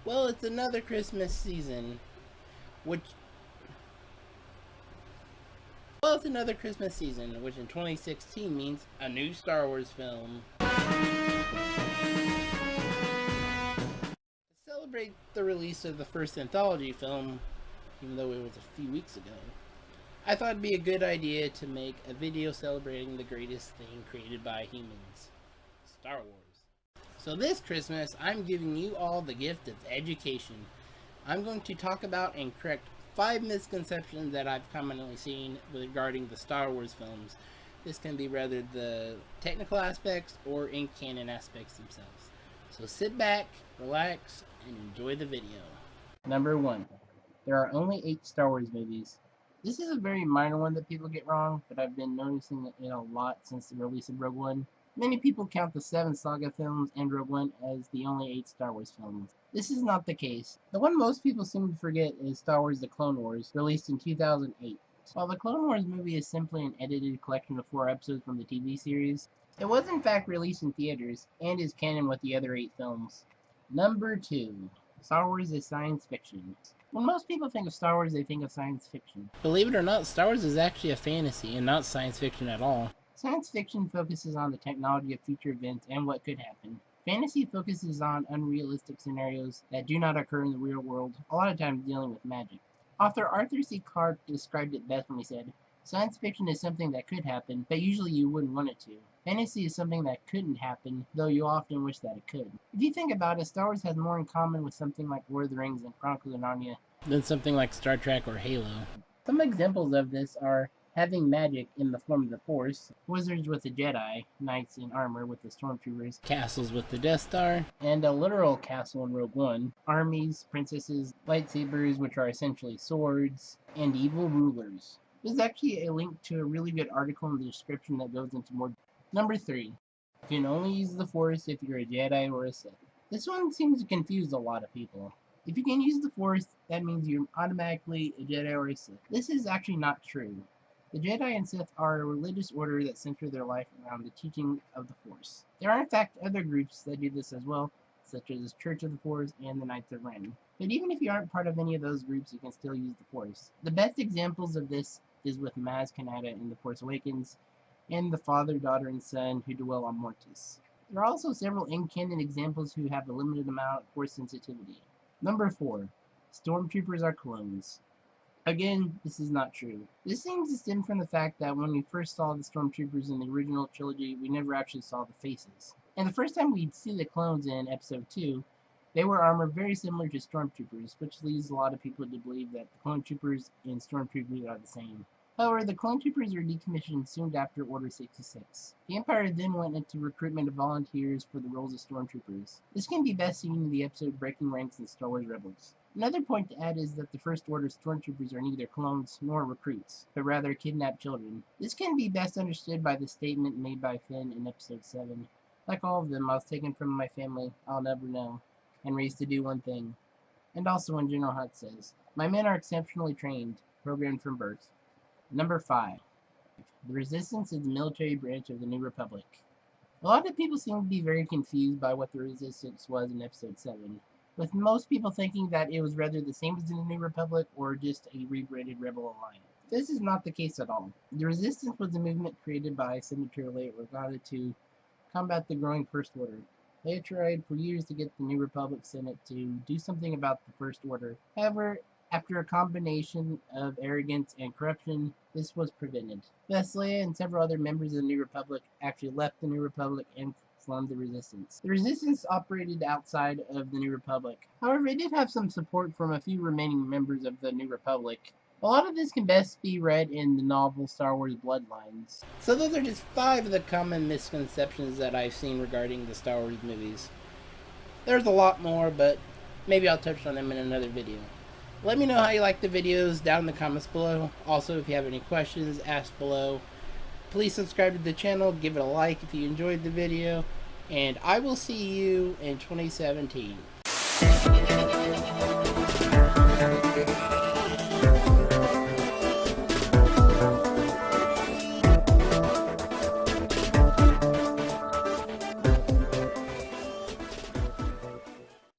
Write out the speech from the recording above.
Well, it's another Christmas season, which it's another Christmas season, which in 2016 means a new Star Wars film. To celebrate the release of the first anthology film, even though it was a few weeks ago, I thought it'd be a good idea to make a video celebrating the greatest thing created by humans, Star Wars. So this Christmas, I'm giving you all the gift of education. I'm going to talk about and correct 5 misconceptions that I've commonly seen regarding the Star Wars films. This can be rather the technical aspects or in-canon aspects themselves. So sit back, relax, and enjoy the video. Number 1. There are only 8 Star Wars movies. This is a very minor one that people get wrong, but I've been noticing it a lot since the release of Rogue One. Many people count the 7 Saga films and Rogue One as the only 8 Star Wars films. This is not the case. The one most people seem to forget is Star Wars The Clone Wars, released in 2008. While the Clone Wars movie is simply an edited collection of 4 episodes from the TV series, it was in fact released in theaters and is canon with the other 8 films. Number 2. Star Wars is science fiction. When most people think of Star Wars, they think of science fiction. Believe it or not, Star Wars is actually a fantasy and not science fiction at all. Science fiction focuses on the technology of future events and what could happen. Fantasy focuses on unrealistic scenarios that do not occur in the real world, a lot of times dealing with magic. Author Arthur C. Clarke described it best when he said, "Science fiction is something that could happen, but usually you wouldn't want it to. Fantasy is something that couldn't happen, though you often wish that it could." If you think about it, Star Wars has more in common with something like Lord of the Rings and Chronicles of Narnia than something like Star Trek or Halo. Some examples of this are having magic in the form of the Force, wizards with the Jedi, knights in armor with the stormtroopers, castles with the Death Star, and a literal castle in Rogue One, armies, princesses, lightsabers, which are essentially swords, and evil rulers. There's actually a link to a really good article in the description that goes into more. Number 3. You can only use the Force if you're a Jedi or a Sith. This one seems to confuse a lot of people. If you can use the Force, that means you're automatically a Jedi or a Sith. This is actually not true. The Jedi and Sith are a religious order that center their life around the teaching of the Force. There are in fact other groups that do this as well, such as the Church of the Force and the Knights of Ren. But even if you aren't part of any of those groups, you can still use the Force. The best examples of this is with Maz Kanata in The Force Awakens, and the father, daughter, and son who dwell on Mortis. There are also several in-canon examples who have a limited amount of Force sensitivity. Number 4. Stormtroopers are clones. Again, this is not true. This seems to stem from the fact that when we first saw the Stormtroopers in the original trilogy, we never actually saw the faces. And the first time we'd see the clones in Episode 2, they were armored very similar to Stormtroopers, which leads a lot of people to believe that the Clone Troopers and Stormtroopers are the same. However, the Clone Troopers were decommissioned soon after Order 66. The Empire then went into recruitment of volunteers for the roles of Stormtroopers. This can be best seen in the episode Breaking Ranks in Star Wars Rebels. Another point to add is that the First Order Stormtroopers are neither clones nor recruits, but rather kidnapped children. This can be best understood by the statement made by Finn in Episode 7. "Like all of them, I was taken from my family I'll never know, and raised to do one thing." And also when General Hux says, "My men are exceptionally trained, programmed from birth." Number 5. The Resistance is the military branch of the New Republic. A lot of people seem to be very confused by what the Resistance was in Episode 7, with most people thinking that it was rather the same as in the New Republic or just a rebranded Rebel Alliance. This is not the case at all. The Resistance was a movement created by Senator Leia Organa to combat the growing First Order. Leia tried for years to get the New Republic Senate to do something about the First Order. However, after a combination of arrogance and corruption, this was prevented. Thus, Leia and several other members of the New Republic actually left the New Republic and formed the Resistance. The Resistance operated outside of the New Republic. However, it did have some support from a few remaining members of the New Republic. A lot of this can best be read in the novel Star Wars Bloodlines. So those are just 5 of the common misconceptions that I've seen regarding the Star Wars movies. There's a lot more, but maybe I'll touch on them in another video. Let me know how you like the videos down in the comments below. Also, if you have any questions, ask below. Please subscribe to the channel, give it a like if you enjoyed the video, and I will see you in 2017.